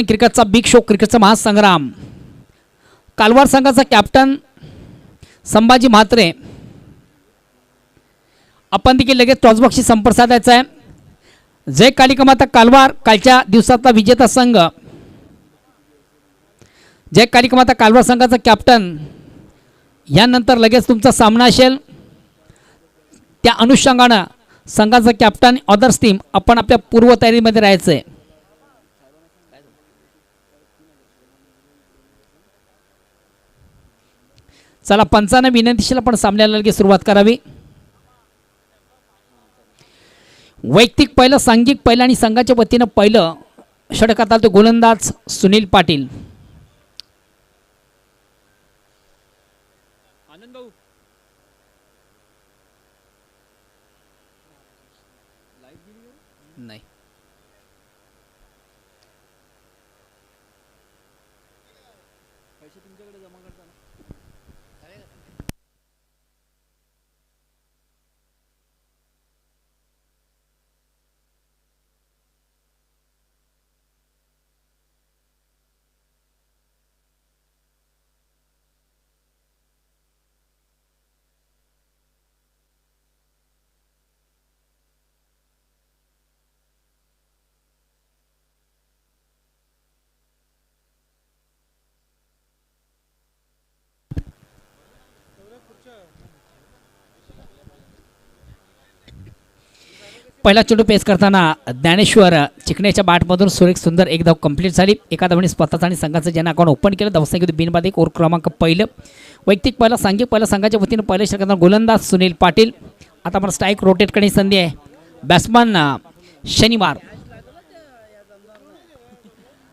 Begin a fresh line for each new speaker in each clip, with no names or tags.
क्रिकेटचा big show, क्रिकेटचा महासंग्राम. कालवार संघाचा कॅप्टन संभाजी म्हात्रे. आपण देखील लगेच टॉसबॉक्सशी संपर्क साधायचा आहे. जय कालिकामाता कालवार कालच्या दिवसाचा विजेता संघ. जय कालिकामाता कालवार संघाचा कॅप्टन. यानंतर लगेच तुमचा सामना असेल. त्या अनुषंगानं संघाचा कॅप्टन अदर्स टीम आपण आपल्या पूर्वतयारीमध्ये राहायचं आहे. चला पंचांना विनंतीशील आपण सामन्याला लगेच सुरुवात करावी. वैयक्तिक पहिलं, सांघिक पहिलं आणि संघाच्या वतीनं पहिलं षटकात आलं तो गोलंदाज सुनील पाटील. नाही पहिला चेंडू पेस करताना ज्ञानेश्वर चिकण्याच्या बॅटमधून सुरेख सुंदर एक धाव कंप्लीट झाली. एका धावने स्वतःचा आणि संघाचं ज्यांना अकाउंट ओपन केलं. धावसंख्येत बिनबाद एक. ओव्हर क्रमांक पहिलं. वैयक्तिक पहिला, सांघिक पहिला संघाच्या वतीनं पहिल्या षटकात गोलंदाज सुनील पाटील. आता आपण स्ट्राईक रोटेट करण्याची संधी आहे. बॅट्समन शनिवार.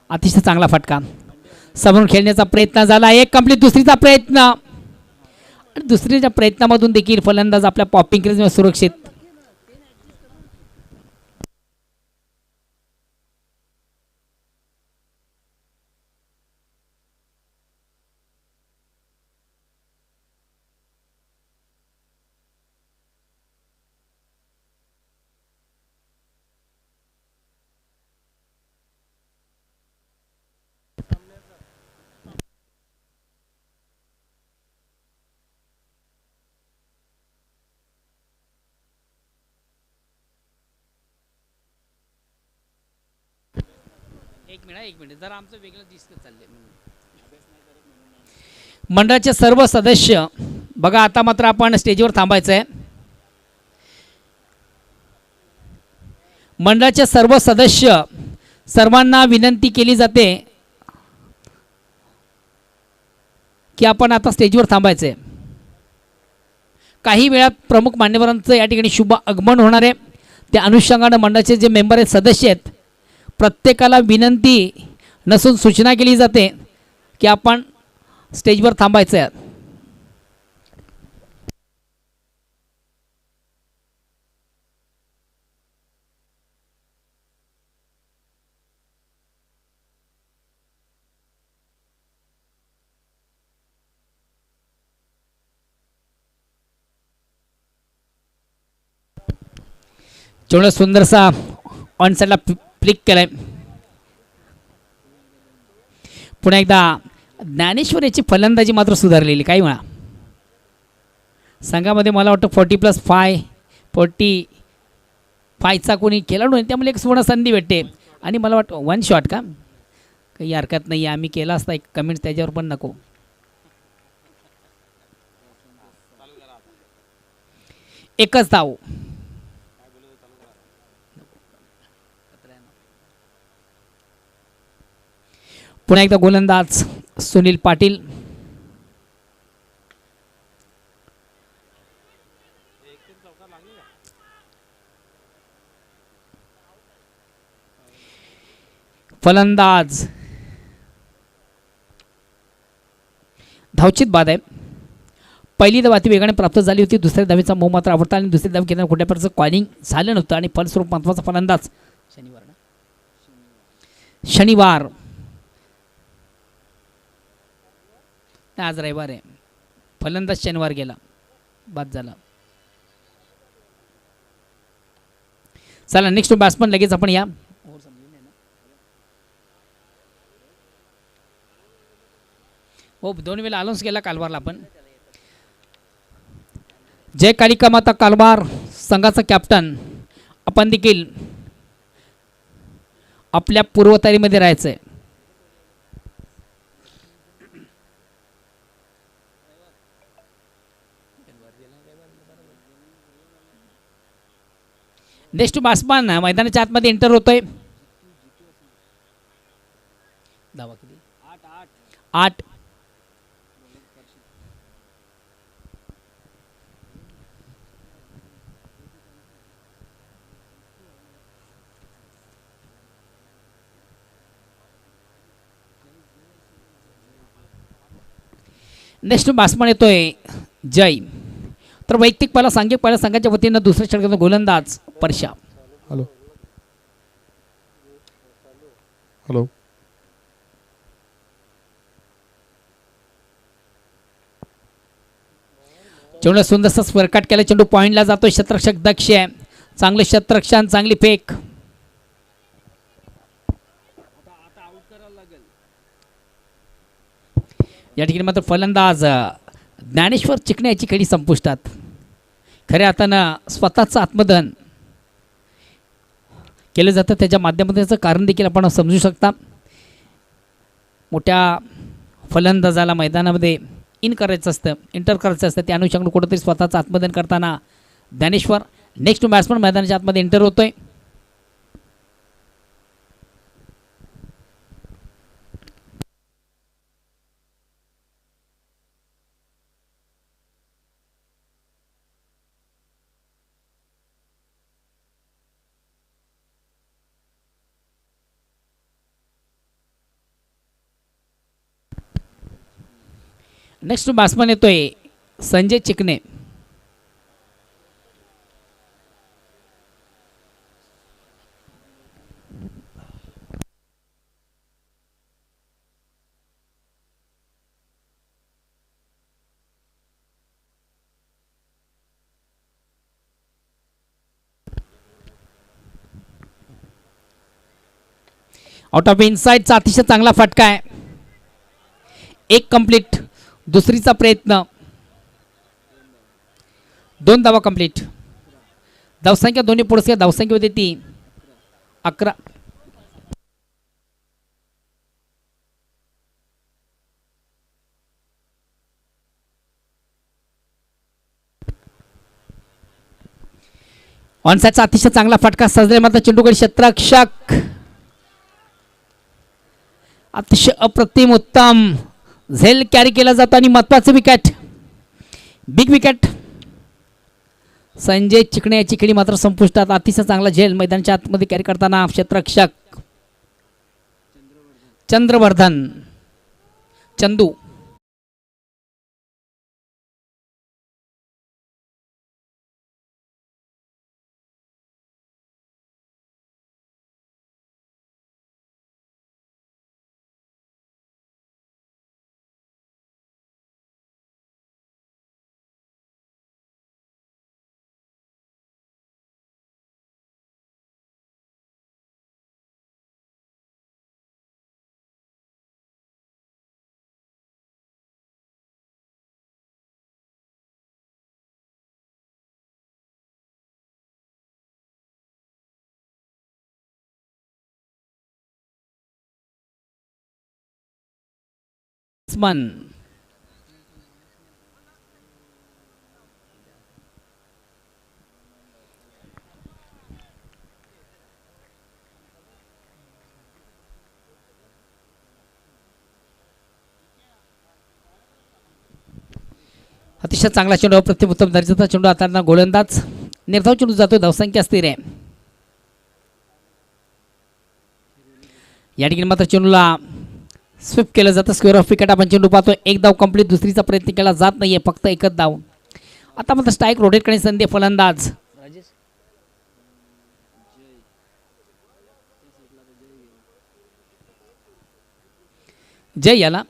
अतिशय चांगला फटका. समोरून खेळण्याचा प्रयत्न झाला. एक कंप्लीट. दुसरीचा प्रयत्न आणि दुसरीच्या प्रयत्नामधून देखील फलंदाज आपल्या पॉपिंग क्रीजमध्ये सुरक्षित. एक मिनिट जरा आमचं वेगळं दिसत चाललंय. मंडळाचे सर्व सदस्य बघा, आता मात्र आपण स्टेजवर थांबायचं आहे. मंडळाचे सर्व सदस्य सर्वांना विनंती केली जाते की आपण आता स्टेजवर थांबायचं आहे. काही वेळात प्रमुख मान्यवरांचं या ठिकाणी शुभ आगमन होणार आहे. त्या अनुषंगानं मंडळाचे जे मेंबर आहेत, सदस्य आहेत, प्रत्येकाला विनंती नसून सूचना केली जाते की आपण स्टेजवर थांबायचं आहे. जेवढा सुंदरसा ऑन साईडला फ्लिक केलाय. पुन्हा एकदा ज्ञानेश्वर याची फलंदाजी मात्र सुधारलेली. काही म्हणा संघामध्ये मला वाटतं 40+5 45चा कोणी खेळाडू नाही, त्यामुळे एक सुवर्ण संधी भेटते. आणि मला वाटतं 1 शॉट का काही हरकत नाही. आम्ही केला असता एक कमेंट त्याच्यावर पण नको. एकच धाव. पुन्हा एकदा गोलंदाज सुनील पाटील. फलंदाज धावचित बाद आहे. पहिली धाव अति वेगाने प्राप्त झाली होती. दुसऱ्या धावेचा मोह मात्र आवडता आणि दुसरी धाव घेताना कुठल्या प्रकारचं कॉलिंग झालं नव्हतं. आणि फलस्वरूप महत्त्वाचा फलंदाज शनिवार आज रविवार आहे. फलंदाज शनिवार गेला, बाद झाला. चला नेक्स्ट बॅट्समन लगेच आपण या. हो, 2 वेळा अनाऊन्स केला कालवारला आपण. जय कालिका माता कालवार संघाचा कॅप्टन आपण देखील आपल्या पूर्वतयारीमध्ये राहायचं आहे. नेक्स्ट बासमान मैदानाच्या आतमध्ये एंटर होतोय. धावा किती? 8. नेक्स्ट बासमान येतोय जय. तर वैयक्तिक पहिला सांघिक पहिल्या संघाच्या वतीनं दुसऱ्या षटकाचा गोलंदाज परशा.
हॅलो हॅलो
चेंडूला सुंदरसा स्वर्काट केला. चेंडू पॉईंटला जातो. क्षेत्ररक्षक दक्ष आहे. चांगले क्षेत्ररक्षण, चांगली फेक. या ठिकाणी मात्र फलंदाज ज्ञानेश्वर चिकणे याची खेळी संपुष्टात. खऱ्या अर्थानं स्वतःचं आत्मदहन केलं जातं. त्याच्या माध्यमातून त्याचं कारण देखील आपण समजू शकता. मोठ्या फलंदाजाला मैदानामध्ये करायचं असतं, एंटर करायचं असतं. त्या अनुषंगाने कुठंतरी स्वतःचं आत्मदहन करताना ज्ञानेश्वर नेक्स्ट बॅट्समन मैदानाच्या आतमध्ये एंटर होतोय. नेक्स्ट बॅट्समन येतोय संजय चिकणे. आउट ऑफ इनसाइडचा अतिशय चांगला फटका आहे. 1 कंप्लीट. दुसरीचा प्रयत्न. 2 धावा कंप्लीट. धावसंख्या दोन्ही पुढे धावसंख्या होती ती 11. ऑनसाइडचा अतिशय चांगला फटका सजले मात्र चेंडूकडे क्षेत्ररक्षक अतिशय अप्रतिम उत्तम झेल कॅरी केला जातो आणि महत्वाचं wicket, big wicket. Sanjay Chikane याची खेळी मात्र संपुष्टात. अतिशय चांगला झेल मैदानाच्या आतमध्ये कॅरी करताना क्षेत्ररक्षक चंद्रवर्धन चंदू. बॅट्समन अतिशय चांगला चेंडू, अप्रतिम उत्तम दर्जाचा चेंडू हाताळताना गोलंदाज निर्धाव चेंडू जातो. धावसंख्या स्थिर आहे. या ठिकाणी मात्र चेंडूला स्वीप केलं जातं. स्क्वेअर ऑफ विकेट आपण चेंडू पाहतो. 1 धाव कंप्लीट. दुसरीचा प्रयत्न केला जात नाहीये, फक्त 1च धाव. आता मात्र स्ट्राईक रोटेट करण्याची संधी. फलंदाज जय याला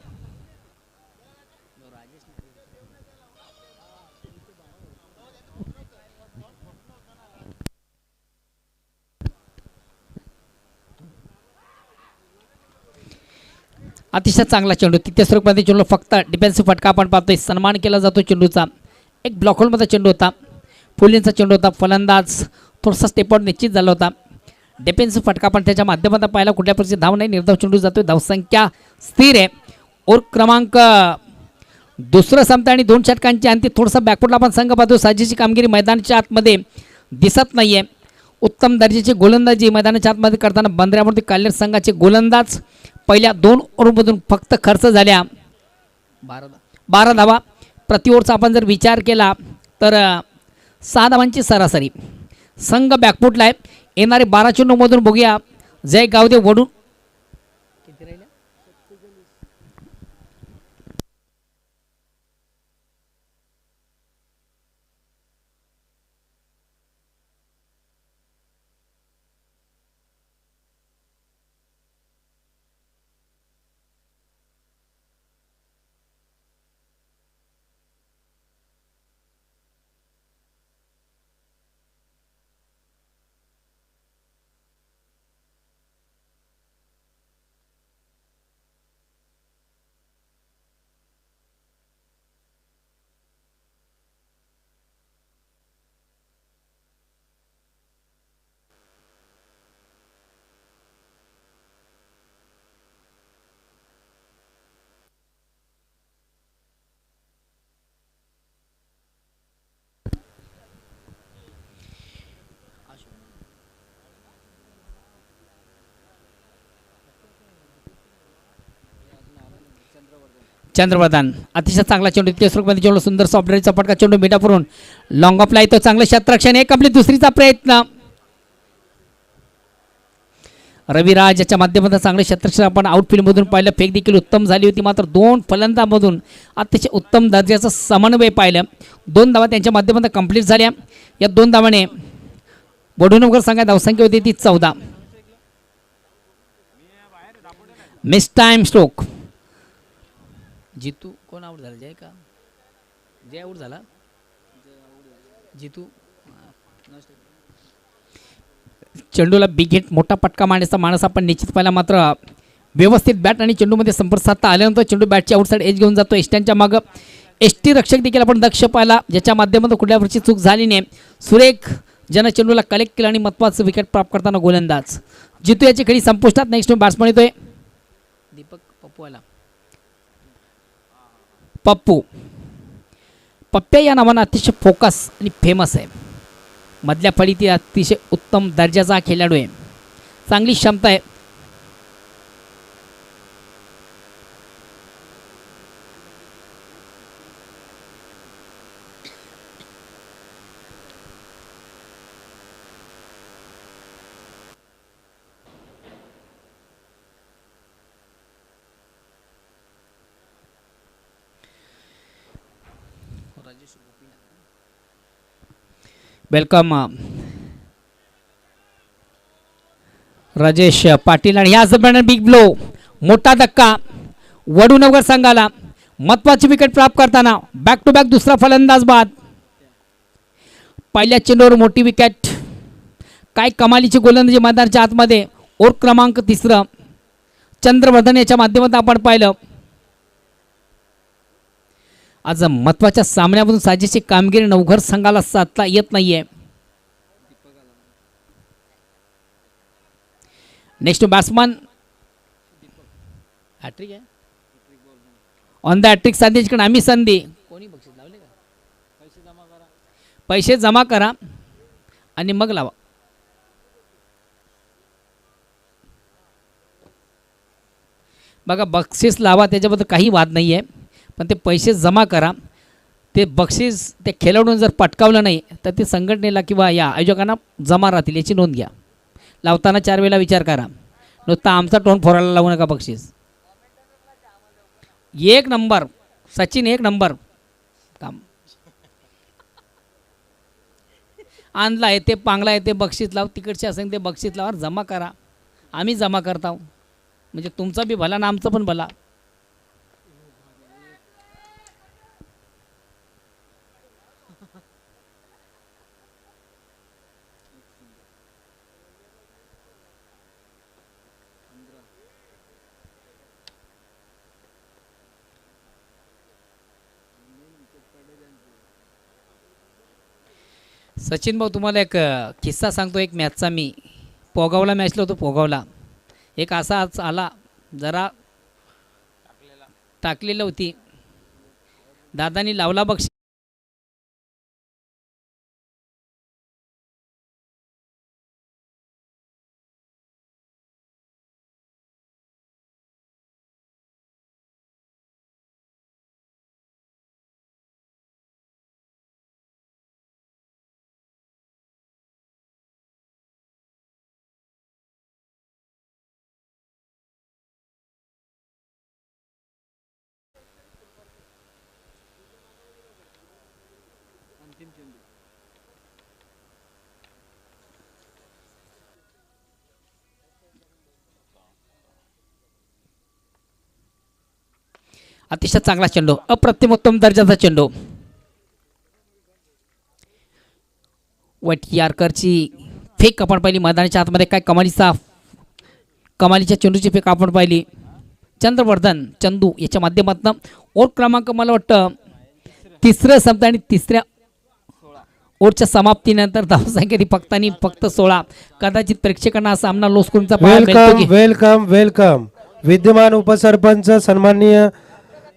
अतिशय चांगला चेंडू तिथे स्वरूपामध्ये चेंडू फक्त डिफेन्सिव्ह फटका आपण पाहतोय सन्मान केला जातो चेंडूचा एक ब्लॉक होलमध्ये चेंडू होता फुलींचा चेंडू होता फलंदाज थोडासा स्टेप आउट निश्चित झाला होता डिफेन्सिव्ह फटका पण त्याच्या माध्यमातून पाहिला कुठल्या प्रकारची धाव नाही निर्धाव चेंडू जातोय धावसंख्या स्थिर आहे ओव्हर क्रमांक दुसरं संपतं आणि 2 षटकांची अंती थोडासा बॅकफुटला आपण संघ पाहतो साजेची कामगिरी मैदानाच्या आतमध्ये दिसत नाहीये उत्तम दर्जाची गोलंदाजी मैदानाच्या आतमध्ये करताना बंदऱ्यावरती काल्हेर संघाचे गोलंदाज पहिल्या 2 ओव्हरमधून फक्त खर्च झाल्या 12 धावा प्रति ओव्हरचा आपण जर विचार केला तर 6 धावांची सरासरी संघ बॅकफुटला आहे येणारे 12 चेंडूमधून बघूया जय गावदे वडून किती राहिल्या चंद्रवर्धन अतिशय चांगला चेंडू तिथे स्वरूपामध्ये चेंडू सुंदर सॉफ्टवेअरचा फटका चेंडू मिठापुरून लॉंग ऑफला येतो चांगलं क्षेत्ररक्षण एक आपली दुसरीचा प्रयत्न रविराज याच्या माध्यमातून चांगले क्षेत्ररक्षण आपण आउटफील्डमधून पाहिलं फेक देखील उत्तम झाली होती मात्र 2 फलंदामधून अतिशय उत्तम दर्जाचं समन्वय पाहिलं 2 धावा त्यांच्या माध्यमातून कंप्लीट झाल्या या 2 धावाने वडूनगर संघात धावसंख्या होती ती 14 मिस टाइम स्ट्रोक जितू कोण आउट झाला जय का जय आउट झाला जितू चेंडूला बिग हिट मोठा पटका मारण्याचा माणूस आपण निश्चित पाहिला मात्र व्यवस्थित बॅट आणि चेंडूमध्ये संपर्क साधता आल्यानंतर चेंडू बॅटची आउटसाईड एज घेऊन जातो एसट्यांच्या मागं एसटी रक्षक देखील आपण दक्ष पाहिला ज्याच्या माध्यमातून कुठल्या प्रकारची चूक झाली नाही सुरेख ज्यानं चेंडूला कलेक्ट केलं आणि महत्त्वाचं विकेट प्राप्त करताना गोलंदाज जितू याची खेळी संपुष्टात नेक्स्ट बॅट्समन येतोय दीपक पप्पूवाला पप्पू पप्प्या या नावानं अतिशय फोकस आणि फेमस आहे मधल्या फळीतील अतिशय उत्तम दर्जाचा खेळाडू आहे चांगली क्षमता आहे वेलकम राजेश पाटील आणि याच दरम्यान बिग ब्लो मोठा धक्का वडूनगर संघाला महत्वाची विकेट प्राप्त करताना बॅक टू बॅक दुसरा फलंदाज बाद पहिल्या चेंडूवर मोठी विकेट काय कमालीची गोलंदाजी मैदानाच्या आतमध्ये ओव्हर क्रमांक 3 चंद्रवर्धन याच्या माध्यमातून आपण पाहिलं आज महत्वाच्या सामन्यामधून साजेशी कामगिरी नवघर संघाला साधता येत नाहीये नेक्स्ट बॅट्समन हॅट्रिक आहे ऑन द हॅट्रिक संधीकडे आम्ही संधी कोणी बक्षीस लावले का पैसे जमा करा आणि मग लावा बघा बक्षीस लावा त्याच्याबद्दल काही वाद नाही आहे पण ते पैसे जमा करा ते बक्षीस ते खेळाडून जर पटकावलं नाही तर ते संघटनेला किंवा या आयोजकांना जमा राहतील याची नोंद घ्या लावताना 4 वेळेला विचार करा नुसता आमचा टोन फोरायला लावू नका बक्षीस 1 नंबर सचिन 1 नंबर काम आणला आहे ते पांगला आहे ते बक्षीस लाव तिकडचे असेल ते बक्षीस लावा जमा करा आम्ही जमा करता म्हणजे तुमचा बी भला ना आमचं पण भला सचिन भाऊ तुम्हाला एक किस्सा सांगतो. एक मॅचचा मी पोगावला मॅचला होतो. पोगावला एक असा आज आला जरा टाकलेलं होती. दादानी लावला बक्षीस. अतिशय चांगला चेंडू, अप्रतिम उत्तम दर्जाचा चेंडू. वटियारकरची फेक आपण पाहिली मैदानाच्या आतमध्ये. काय कमालीच्या चेंडूची फेक आपण पाहिली. चंद्रवर्धन चंदू याच्या माध्यमातून ओव्हर क्रमांक मला वाटतं तिसरं संपतं आणि तिसऱ्या ओव्हरच्या समाप्तीनंतर धावसंख्या फक्त आणि फक्त 16. कदाचित प्रेक्षकांना हा सामना लोस्करूनचा पाहायला मिळतो
वेलकम
की
वेलकम वेलकम. विद्यमान उपसरपंच सन्माननीय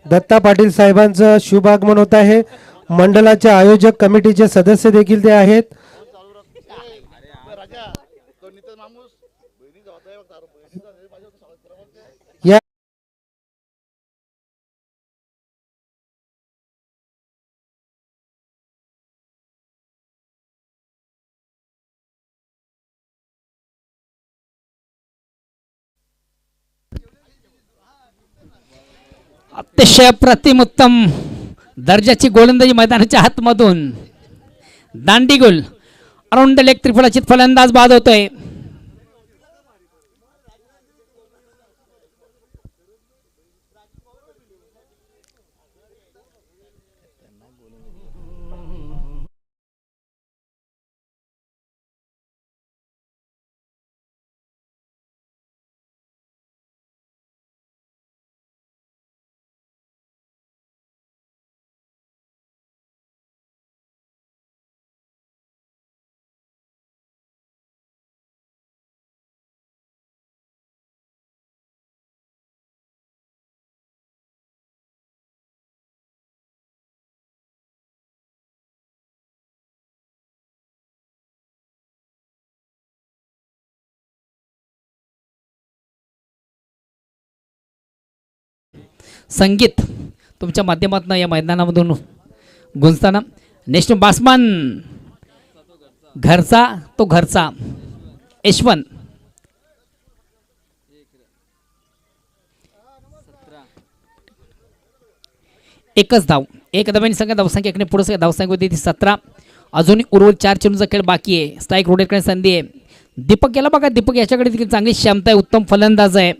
दत्ता पाटील साहेबांचं शुभ आगमन होत आहे. मंडळाचे आयोजक कमिटीचे सदस्य देखील ते आहेत. या
अतिशय अप्रतिम उत्तम दर्जाची गोलंदाजी मैदानाच्या आतमधून. दांडीगुल अराउंड लेग त्रिफळाचित फलंदाज बाद होतोय. संगीत तुमच्या माध्यमातून या मैदानामधून गुंजताना. नेक्स्ट बासमान घरचा तो घरचा यशवंत. एकच धाव, एक धावांनी संख्या धावसंख्या एकने पुढे धावसंख्या होती ती 17. अजूनही उर्वरित 4 चेंडूचा खेळ बाकी आहे. स्ट्राईक रोटेट करण्याची संधी आहे. दीपक याला बघा, दीपक याच्याकडे देखील चांगली क्षमता आहे, उत्तम फलंदाज आहे.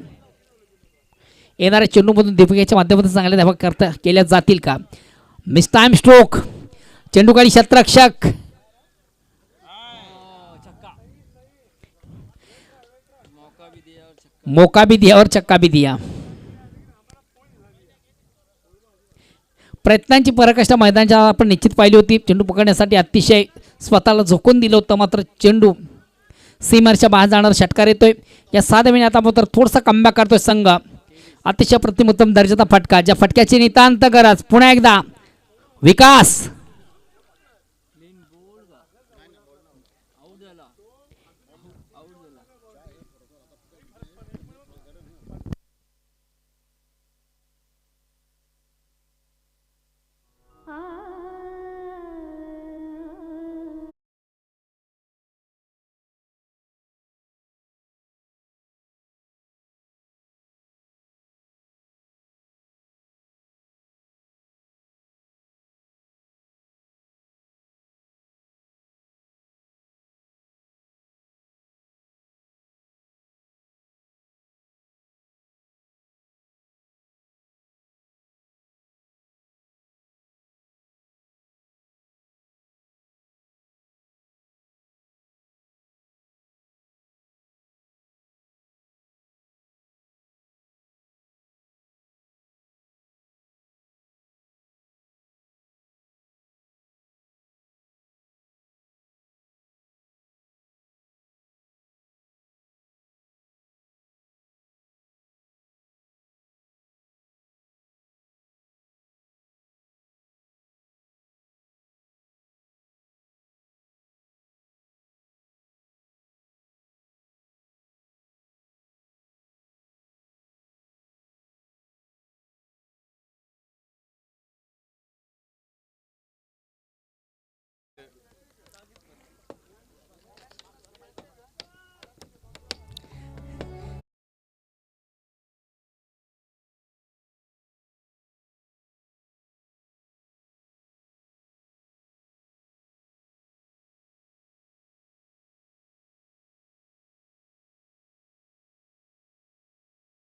येणाऱ्या चेंडूमधून दीपक याच्या माध्यमातून चांगल्या धावा केल्या जातील का. मिस टाइम स्ट्रोक, चेंडूकाळी क्षेत्ररक्षक. मौका भी दिया और चक्का भी दिया. प्रयत्नांची पराकाष्ठा मैदानाच्या आपण निश्चित पाहिली होती. चेंडू पकडण्यासाठी अतिशय स्वतःला झोकून दिलं होतं, मात्र चेंडू सीमरच्या बाहेर जाणार षटकार येतोय. या 7 महिन्यात आता मात्र थोडासा कमबॅक करतोय संघ. अतिशय प्रतिमोत्तम दर्जाचा फटका, ज्या फटक्याची नितांत गरज. पुन्हा एकदा विकास.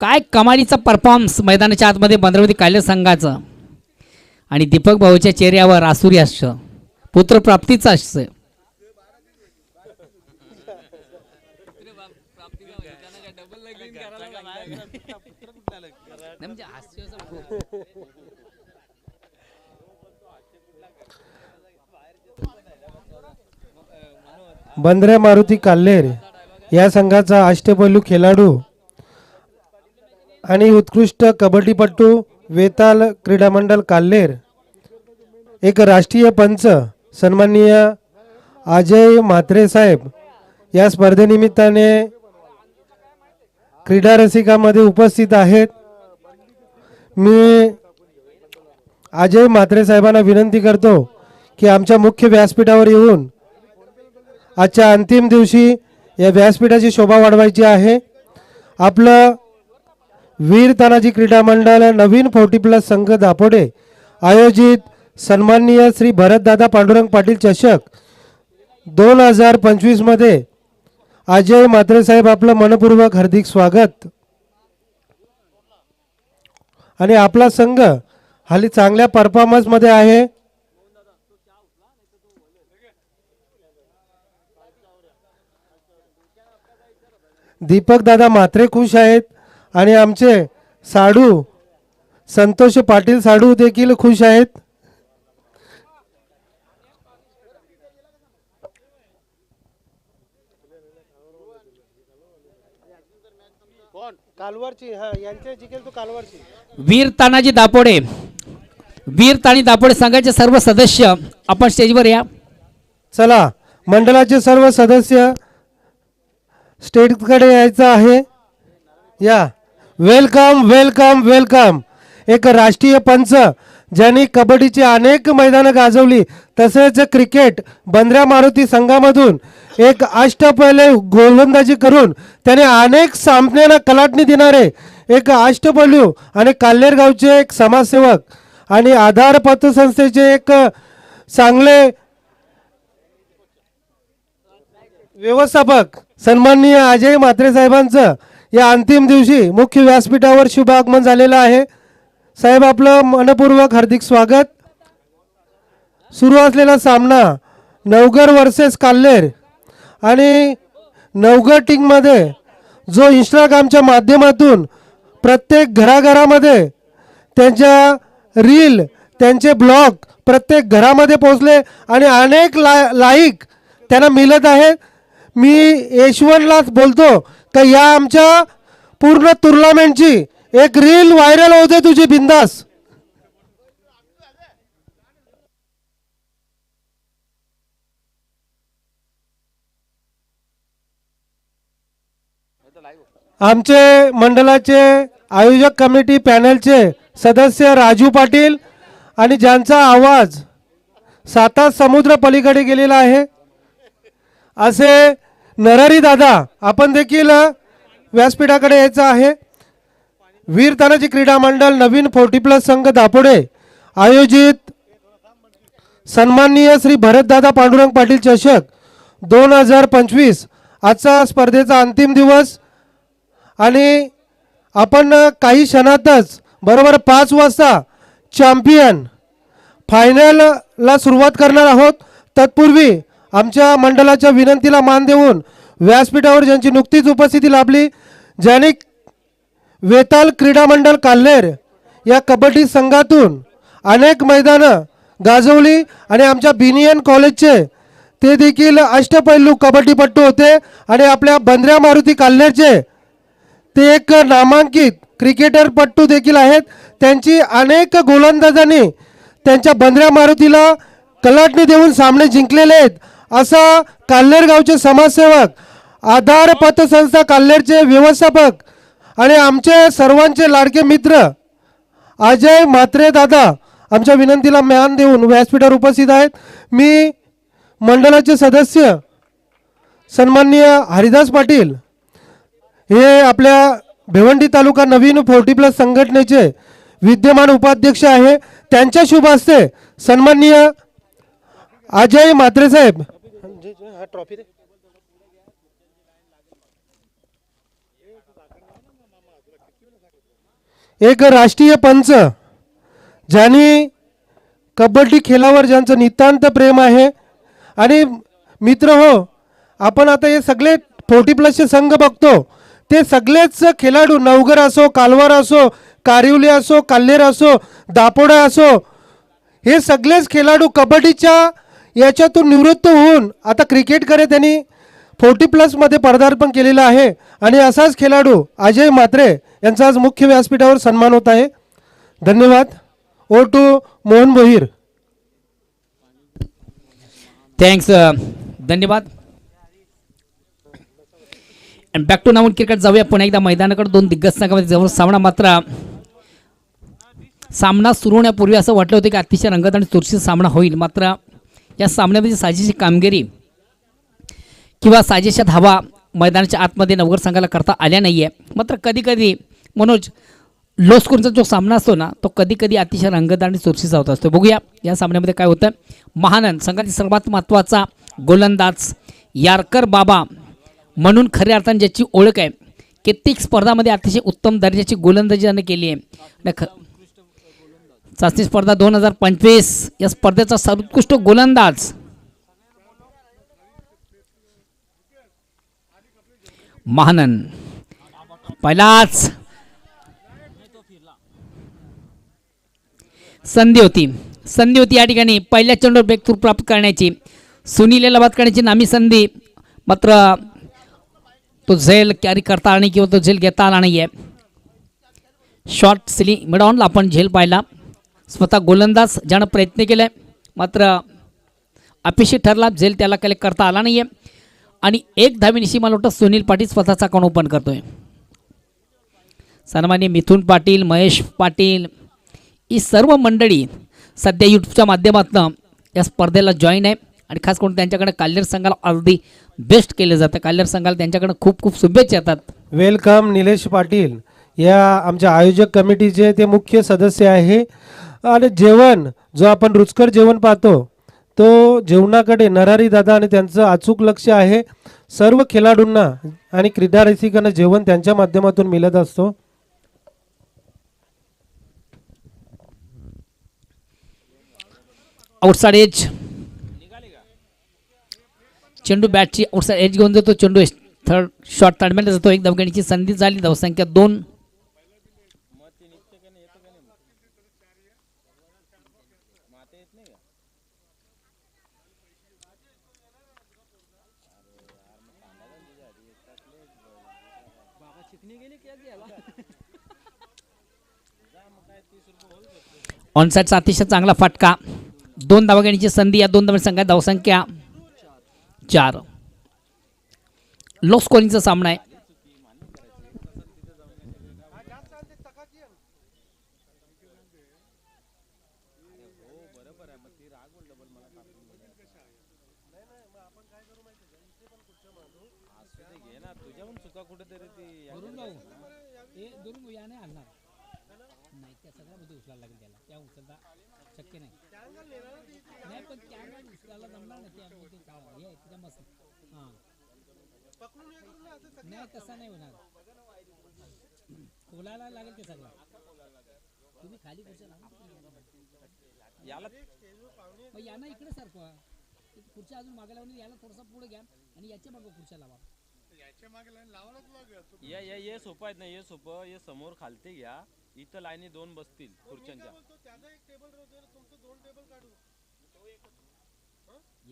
काय कमालीचा परफॉर्मन्स मैदानाच्या आतमध्ये भद्रावती काल्हेर संघाचं. आणि दीपक भाऊच्या चेहऱ्यावर आसुरी हास्य, पुत्रप्राप्तीचं हास्य.
बंद्रे मारुती काल्हेर या संघाचा अष्टपैलू खेळाडू आणि उत्कृष्ट कबड्डीपटू वेताल क्रीडा मंडळ काल्हेर, एक राष्ट्रीय पंच सन्माननीय अजय म्हात्रे साहेब या स्पर्धेनिमित्ताने क्रीडा रसिकांमध्ये उपस्थित आहेत. मी अजय म्हात्रे साहेबांना विनंती करतो की आमच्या मुख्य व्यासपीठावर येऊन आजच्या अंतिम दिवशी या व्यासपीठाची शोभा वाढवायची आहे. आपलं वीर तानाजी क्रीडा मंडळ नवीन 40+ संघ दापोडे आयोजित सन्माननीय श्री भरतदादा पांडुरंग पाटील चषक 2025 मध्ये अजय म्हात्रे साहेब आपलं मनपूर्वक हार्दिक स्वागत. आणि आपला संघ हाली चांगल्या परफॉर्मन्स मध्ये आहे. दीपक दादा म्हात्रे खुश आहेत आणि आमचे साडू संतोष पाटील साडू देखील खुश आहेत.
वीर तानाजी दापोडे, वीर तानी दापोडे संघाचे सर्व सदस्य आपण स्टेजवर या.
चला मंडळाचे सर्व सदस्य स्टेजकडे यायचं आहे. या वेलकम वेलकम वेलकम. एक राष्ट्रीय पंच ज्यांनी कबड्डीची अनेक मैदानं गाजवली, तसेच क्रिकेट बंद्रा मारुती संघामधून एक अष्टपैलू गोलंदाजी करून त्याने अनेक सामन्यांना कलाटणी देणारे एक अष्टपैलू आणि काल्हेर गावचे एक समाजसेवक आणि आधार पतसंस्थेचे एक चांगले व्यवस्थापक सन्माननीय अजय म्हात्रे साहेबांचं या अंतिम दिवशी मुख्य व्यासपीठावर शुभ आगमन झालेलं आहे. साहेब आपलं मनपूर्वक हार्दिक स्वागत. सुरू असलेला सामना नवघर वर्सेस काल्हेर आणि नवघर टीममध्ये जो इंस्टाग्रामच्या माध्यमातून प्रत्येक घराघरामध्ये त्यांच्या रील त्यांचे ब्लॉग प्रत्येक घरामध्ये पोहोचले आणि अनेक लाईक त्यांना मिळत आहेत. मी यशवंतलाच बोलतो का या आमच्या पूर्ण टुर्नामेंटची एक रील व्हायरल होते तुझी बिंदास. आमचे मंडळाचे आयोजक कमिटी पॅनलचे सदस्य राजू पाटील आणि ज्यांचा आवाज 7 समुद्र पलीकडे गेलेला आहे असे नरहरी दादा आपण देखील व्यासपीठाकडे यायचं आहे. वीर तानाजी क्रीडा मंडळ नवीन 40+ संघ दापोडे आयोजित सन्माननीय श्री भरतदादा पांडुरंग पाटील चषक 2025 आजचा स्पर्धेचा अंतिम दिवस आणि आपण काही क्षणातच बरोबर 5 वाजता चॅम्पियन फायनलला सुरुवात करणार आहोत. तत्पूर्वी आमच्या मंडळाच्या विनंतीला मान देऊन व्यासपीठावर ज्यांची नुकतीच उपस्थिती लाभली, ज्यांनी वेताल क्रीडा मंडळ काल्हेर या कबड्डी संघातून अनेक मैदानं गाजवली आणि आमच्या बिनियन कॉलेजचे ते देखील अष्टपैलू कबड्डीपटू होते आणि आपल्या बंद्रा मारुती काल्हेरचे ते एक नामांकित क्रिकेटरपटू देखील आहेत. त्यांची अनेक गोलंदाजांनी त्यांच्या बंद्रा मारुतीला कलाटणी देऊन सामने जिंकलेले आहेत. असा काल्हेर गावचे समाजसेवक आधार पतसंस्था काल्हेरचे व्यवस्थापक आणि आमचे सर्वांचे लाडके मित्र अजय म्हात्रे दादा आमच्या विनंतीला मान देऊन व्यासपीठावर उपस्थित आहेत. मी मंडळाचे सदस्य सन्माननीय हरिदास पाटील हे आपल्या भिवंडी तालुका नवीन 40+ संघटनेचे विद्यमान उपाध्यक्ष आहे. त्यांच्या शुभ हस्ते सन्माननीय अजय म्हात्रे साहेब ट्रॉफी एक राष्ट्रीय पंच ज्यांनी कबड्डी खेळावर ज्यांचं नितांत प्रेम आहे. आणि मित्र हो, आपण आता हे सगळे 40+ संघ बघतो, ते सगळेच खेळाडू नवघर असो, कालवार असो, कारिवली असो, काल्हेर असो, दापोडा असो, हे सगळेच खेळाडू कबड्डीच्या याच्यातून निवृत्त होऊन आता क्रिकेटकडे त्यांनी 40+ मध्ये पदार्पण केलेलं आहे. आणि असाच खेळाडू अजय म्हात्रे यांचा आज मुख्य व्यासपीठावर सन्मान होत आहे. धन्यवाद. ओ टू मोहन भोईर.
थँक्स, धन्यवाद. आणि बॅक टू नाऊन क्रिकेट जाऊया पुन्हा एकदा मैदानाकडे. दोन दिग्गज संघामध्ये जवळ सामना. मात्र सामना सुरू होण्यापूर्वी असं वाटलं होतं की अतिशय रंगत आणि चुरशीचा सामना होईल. मात्र या सामन्यामध्ये साजेशी कामगिरी किंवा साजेशा धावा मैदानाच्या आतमध्ये नवघर संघाला करता आल्या नाही आहे. मात्र कधीकधी मनोज, लो स्कोरचा जो सामना असतो ना, तो कधीकधी अतिशय रंगत आणि चुरशीचा होत असतो. बघूया या सामन्यामध्ये काय होतं. महानंद संघातील सर्वात महत्त्वाचा गोलंदाज यारकर बाबा म्हणून खऱ्या अर्थाने ज्याची ओळख आहे, कित्येक स्पर्धामध्ये अतिशय उत्तम दर्जाची गोलंदाजी त्याने केली आहे. चाचणी स्पर्धा 2025 या स्पर्धेचा सर्वोत्कृष्ट गोलंदाज महानंद. पहिलाच संधी होती या ठिकाणी पहिल्या चेंडूवर ब्रेकथ्रू प्राप्त करण्याची, सुनीलला बाद करण्याची नामी संधी. मात्र तो झेल कॅरी करता आला नाही किंवा तो झेल घेता आला नाही आहे. शॉर्ट सिली मिडऑनला आपण झेल पाहिला. स्वतः गोलंदाज ज्यानं प्रयत्न केला आहे, मात्र अपेक्षित ठरला, झेल त्याला कलेक्ट करता आला नाही आहे. आणि एक धावेनिशी मला वाटतं सुनील पाटील स्वतःचा अकाउंट ओपन करतोय. सन्माननीय मिथुन पाटील, महेश पाटील ही सर्व मंडळी सध्या यूट्यूबच्या माध्यमातून या स्पर्धेला जॉईन आहे. आणि खास करून त्यांच्याकडे काल्हेर संघाला अगदी बेस्ट केलं जातं. काल्हेर संघाला त्यांच्याकडे खूप खूप शुभेच्छा येतात.
वेलकम निलेश पाटील, या आमच्या आयोजक कमिटीचे ते मुख्य सदस्य आहे. आणि जेवण जो आपण रुचकर जेवण पाहतो, तो जेवणाकडे नरहरी दादा आणि त्यांचं अचूक लक्ष आहे. सर्व खेळाडूंना आणि क्रीडा रसिकांना जेवण त्यांच्या माध्यमातून मिळत असतो.
आउटसाइड एज, चेंडू बॅटची आउटसाइड एज घेऊन जातो. चेंडू थर्ड शॉट ताडमेला जातो. एक धावगणीची संधी झाली. धावसंख्या 2. ऑनसाइडचा अतिशय चांगला फटका. 2 धावगणीची संधी. या 2 धावसंख्या धावसंख्या 4. लो स्कोरिंगचा सामना आहे. शक्य नाही पण त्याला जमणार नाही, तसा नाही होणार. खोलायला लागेल ते सगळं. तुम्ही खाली खुर्च्या यांना इकडे सारखं खुर्च्या अजून मागे लावून याला थोडासा पुढे घ्या आणि याच्या मागे खुर्च्या लावा.
ये सोपं आहेत ना, ये सोपं, ये समोर खालते घ्या. इथं लाईनी 2 बसतील खुर्च्यांच्या.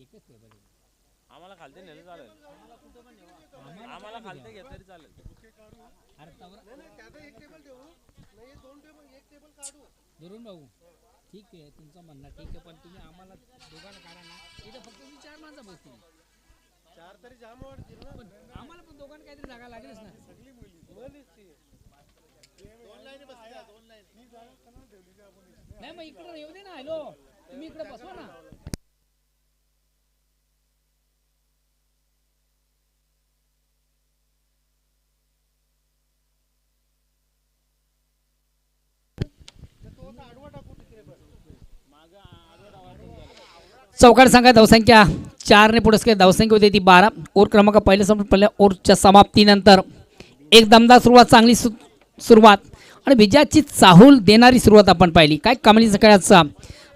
एकच टेबल आहे.
आम्हाला खालते नेलं चालेल, आम्हाला खालते घेत तरी चालेल.
धरून भाऊ ठीक आहे, तुमचं म्हणणं ठीक आहे, पण तुम्ही आम्हाला दोघांना काढा ना. इथं फक्त तुम्ही 4 माणसं बसतील.
4 तरी जाम वाटतील ना.
पण आम्हाला पण दोघांना काहीतरी जागा लागेलच ना. नाही मग इकडे येऊ दे ना. हॅलो, तुम्ही इकडे बसवा ना. चौकार संघा धावसंख्या 4 ने पुढे धावसंख्या होती ती 12. ओव्हर क्रमांक पहिल्या ओव्हरच्या समाप्तीनंतर एक दमदार सुरुवात, चांगली सुरुवात आणि विजयाची चाहूल देणारी सुरुवात आपण पाहिली. काय कमालीचा खेळाचा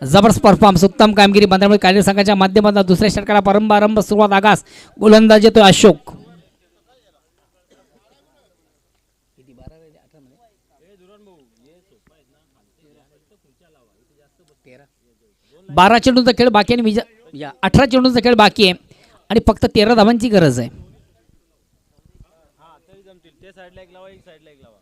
जबरदस्त परफॉर्मन्स, उत्तम कामगिरी बंदरामध्ये कार्य संघाच्या माध्यमातून दुसऱ्या षटकाला प्रारंभ सुरुवात आगास गोलंदाज येतो अशोक. बारा चेंडूंचा खेळ बाकी आणि 18 चेंडूंचा खेळ बाकी आहे आणि फक्त 13 धावांची गरज आहे.
हा तरी जमतील. ते साईडला एक लावा, एक साईडला एक लावा.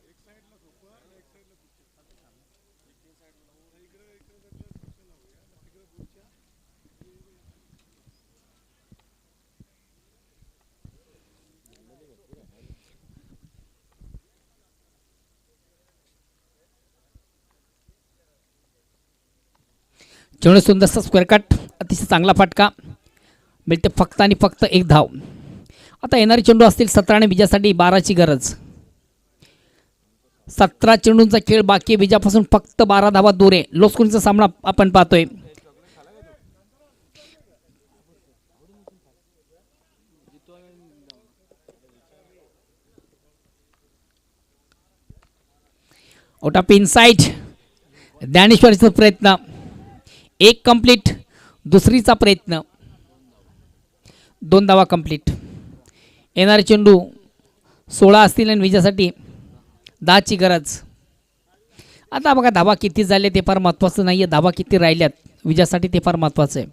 चेंडू सुंदरचा स्क्वेअर कट, अतिशय चांगला फटका, मिळते फक्त आणि फक्त एक धाव. आता येणारे चेंडू असतील 17 आणि विजयासाठी 12ची गरज. 17 चेंडूंचा खेळ बाकी, विजयापासून फक्त 12 धावा दूर आहे. लो स्कोरिंगचा सामना आपण पाहतोय. आउट ऑफ इनसाइड, ज्ञानेश्वरीचा प्रयत्न, एक कंप्लीट, दुसरीचा प्रयत्न, 2 धावा कंप्लीट. येणारे चेंडू 16 असतील आणि विजयासाठी 10ची गरज. आता बघा धावा किती झाले ते फार महत्त्वाचं नाही आहे, धावा किती राहिल्यात विजयासाठी ते फार महत्त्वाचं आहे.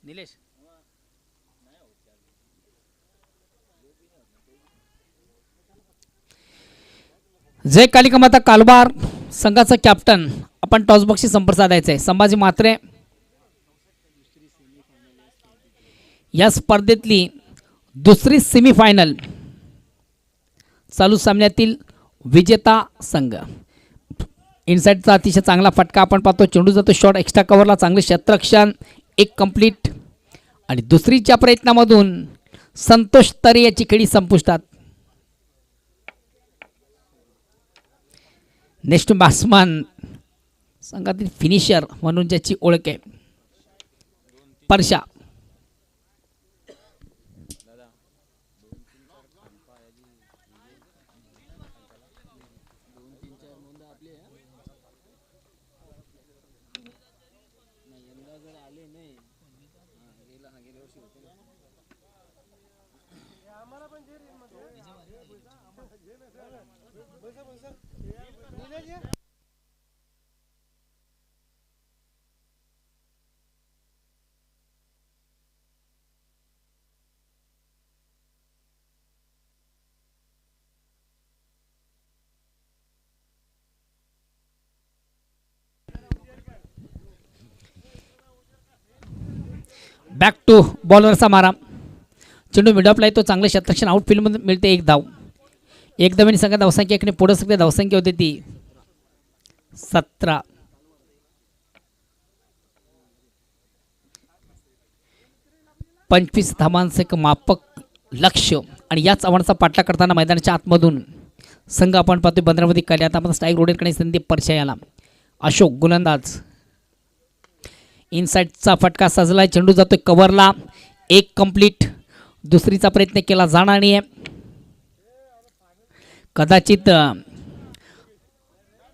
निलेश जय कालिका माता कालबार संघाचा कॅप्टन आपण टॉस बॉक्सशी संपर्क साधायचा आहे. संभाजी म्हात्रे या स्पर्धेतली दुसरी सेमीफायनल चालू सामन्यातील विजेता संघ. इनसाइडचा अतिशय चांगला फटका आपण पाहतो. चेंडू जातो शॉर्ट, एक्स्ट्रा कव्हरला, चांगले क्षेत्ररक्षण, एक कंप्लीट आणि दुसरीच्या प्रयत्नामधून संतोष तरे याची खेळी संपुष्टात. नेक्स्ट बॅट्समन संघातील फिनिशर म्हणून ज्याची ओळख आहे परशा. बॅक टू बॉलरचा मारा, चेंडू मिडअपला येतो, चांगलं क्षेत्ररक्षण, आउटफील्डमध्ये मिळते एक धाव. एक धावेने संघात धावसंख्या एकाने पुढे सगळे धावसंख्या होते ती 17. पंचवीस धावांचं एक मापक लक्ष आणि याच आव्हानाचा पाठलाग करताना मैदानाच्या आतमधून संघ आपण पाहतोय बंदरामध्ये काढले. आता आपण स्ट्राईक रोडेकडे संधी परशा याला. अशोक गोलंदाज, इनसाइडचा फटका सजलाय, चेंडू जातोय कव्हरला, एक कंप्लीट, दुसरीचा प्रयत्न केला जाणार नाही. कदाचित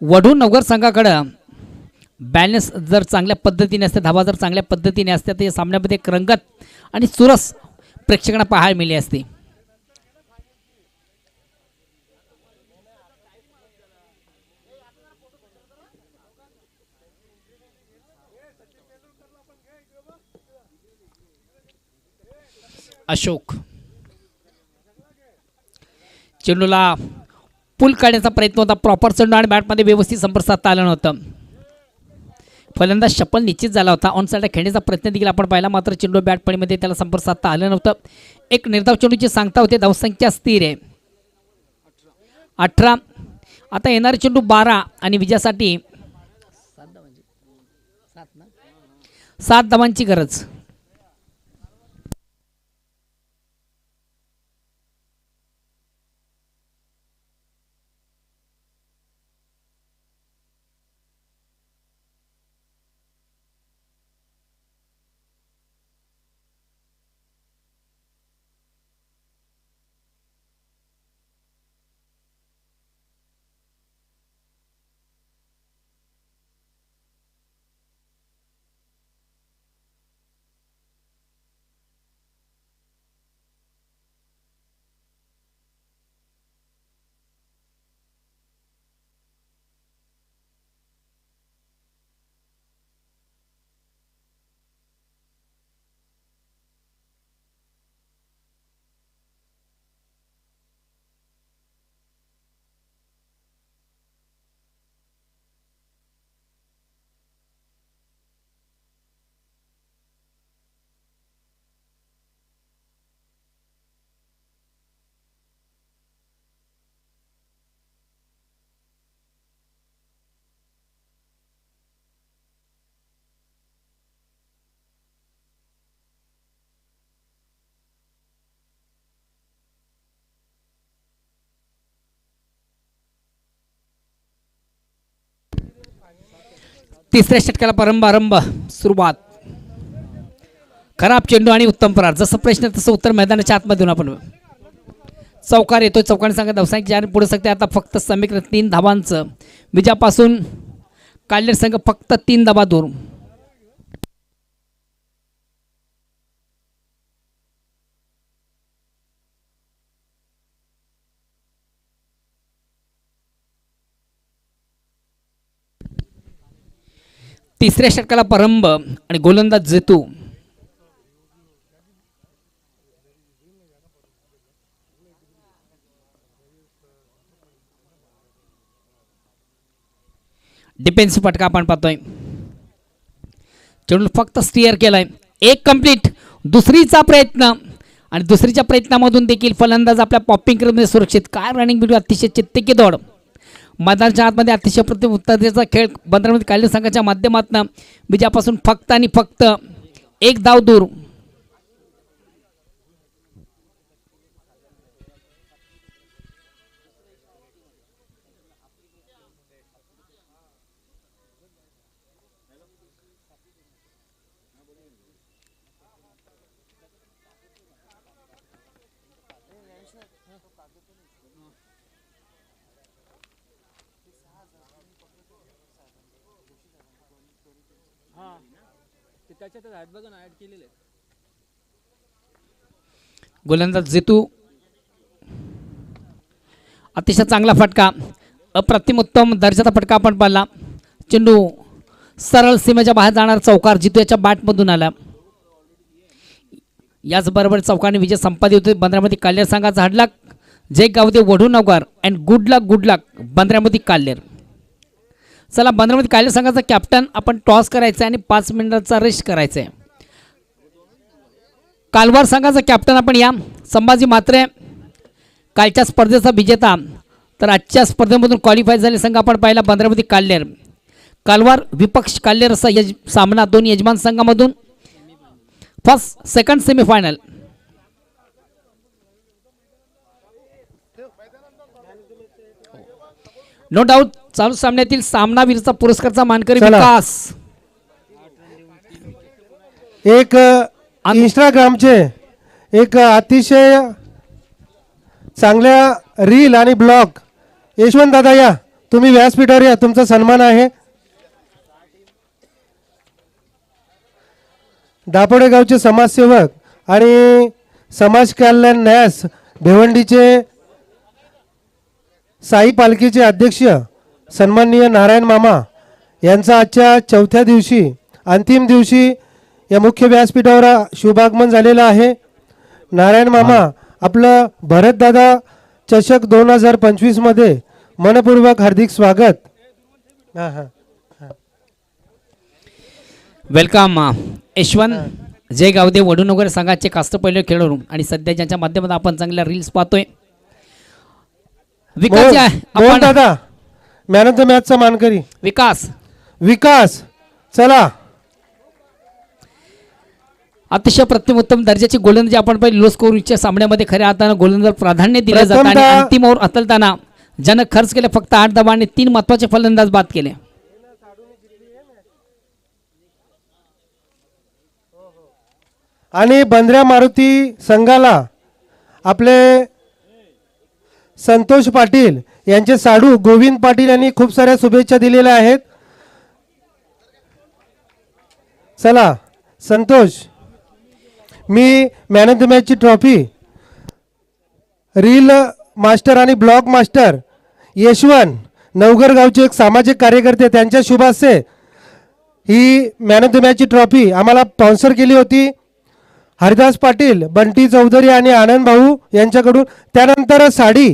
वढू नगर संघाकडं बॅलन्स जर चांगल्या पद्धतीने असते, धावा जर चांगल्या पद्धतीने असत्या तर या सामन्यामध्ये एक रंगत आणि चुरस प्रेक्षकांना पाहायला मिळाली असते. अशोक चेंडूला पुल काढण्याचा प्रयत्न होता, प्रॉपर चेंडू आणि बॅटमध्ये व्यवस्थित संपर्क साधता आलं नव्हतं. फलंदाज चप्पल निश्चित झाला होता, ऑन साईडला खेळण्याचा प्रयत्न देखील आपण पाहिला, मात्र चेंडू बॅटपणीमध्ये त्याला संपर्क साधता आलं नव्हतं. एक निर्धाव चेंडूची सांगता होते, धावसंख्या स्थिर आहे 18. आता येणारे चेंडू 12 आणि विजयासाठी 7 धावांची गरज. तिसऱ्या षटकाला प्रारंभ सुरुवात. खराब चेंडू आणि उत्तम प्रहार. जसं प्रश्न तसं उत्तर मैदानाच्या आतमधून आपण चौकार येतोय. चौकाने सांगत व्यावसायिक ज्याने पुढे सकते आता फक्त समीकरण 3 धावांचं विजयापासून काल्हेर संघ फक्त 3 धावा दूर. तिसऱ्या षटकाला प्रारंभ आणि गोलंदाज जेतू. डिफेन्सिव्ह फटका आपण पाहतोय. चेंडू फक्त स्टिअर केलाय. एक कंप्लीट. दुसरीचा प्रयत्न आणि दुसरीच्या प्रयत्नामधून देखील फलंदाज आपल्या पॉपिंग करण्यामध्ये सुरक्षित. काय रनिंग बिटू अतिशय चित्तेकी दौड. मैदानाच्या आतमध्ये अतिशय प्रतिम उत्तरेचा खेळ बंदरामध्ये काल्हेर संघाच्या माध्यमातून विजयापासून फक्त आणि फक्त 1 धाव दूर. गोलंदाज जेतू. अतिशय चांगला फटका. अप्रतिम उत्तम दर्जाचा फटका आपण पाहिला. चेंडू सरळ सीमेच्या बाहेर जाणार चौकार जितू याच्या बॅटमधून आला. याचबरोबर चौकाने विजय संपादित होते. बंदरामध्ये काल्हेर संघाचा हडलाक. जय गावदे वढूनगर अँड गुड लक बंदरामध्ये काल्हेर. चला बंदरामध्ये काल्हेर संघाचा कॅप्टन आपण टॉस करायचा आणि 5 मिनिटाचा रेस्ट करायचा आहे. कालवार संघाचा कॅप्टन आपण या संभाजी म्हात्रे. कालच्या स्पर्धेचा विजेता. तर आजच्या स्पर्धेमधून क्वालिफाय झाले संघ आपण पाहिला बंदरामध्ये काल्हेर. कालवार विपक्ष काल्हेर असा सामना दोन यजमान संघामधून first second semifinal. No doubt चालू सामन्यातील सामनावीरचा पुरस्कारचा मानकरी
चला.
विकास.
एक इंस्टाग्रामचे एक अतिशय चांगल्या रील आणि ब्लॉग. यशवंत दादा या, तुम्ही व्यासपीठावर या, तुमचा सन्मान आहे. दापोडे गावचे समाजसेवक आणि समाज कल्याण न्यास भिवंडीचे साई पालखीचे अध्यक्ष सन्माननीय नारायण मामा यांचा आजच्या 4थ्या दिवशी अंतिम दिवशी या मुख्य व्यासपीठावर शुभागमन झालेलं आहे. नारायण मामा आपलं भरतदादा चषक 2025 मध्ये मनपूर्वक हार्दिक स्वागत. हां हां
वेलकम यशवंत जय गावदे वडूनगर संघाचे कास्तपैलू खेळाडू आणि सध्या ज्यांच्या माध्यमातून आपण चांगल्या रील्स पाहतोय. विकास जे आहे
मोहन
आपण
दादा मॅन ऑफ द मॅचचा मानकरी
विकास.
विकास. चला
अतिशय प्रतिम उत्तम दर्जाची गोलंदाजी आपण पाहिली. लो स्कोरच्या सामन्यामध्ये खऱ्या अर्थानं गोलंदाज प्राधान्य दिले जातं आणि
प्रथमतः
अंतिम ओव्हर हतलताना ज्यानं खर्च केले फक्त 8 धावा आणि 3 महत्वाचे फलंदाज बाद केले.
आणि बंद्र्या मारुती संघाला आपले संतोष पाटील यांचे साडू गोविंद पाटील यांनी खूप साऱ्या शुभेच्छा दिलेल्या आहेत. चला संतोष, मी मॅन ऑफ द मॅचची ट्रॉफी रील मास्टर आणि ब्लॉग मास्टर यशवंत नवघर गावचे एक सामाजिक कार्यकर्ते त्यांच्या शुभ हस्ते ही मॅन ऑफ द मॅचची ट्रॉफी आम्हाला स्पॉन्सर केली होती हरिदास पाटील, बंटी चौधरी आणि आनंद भाऊ यांच्याकडून. त्यानंतर साडी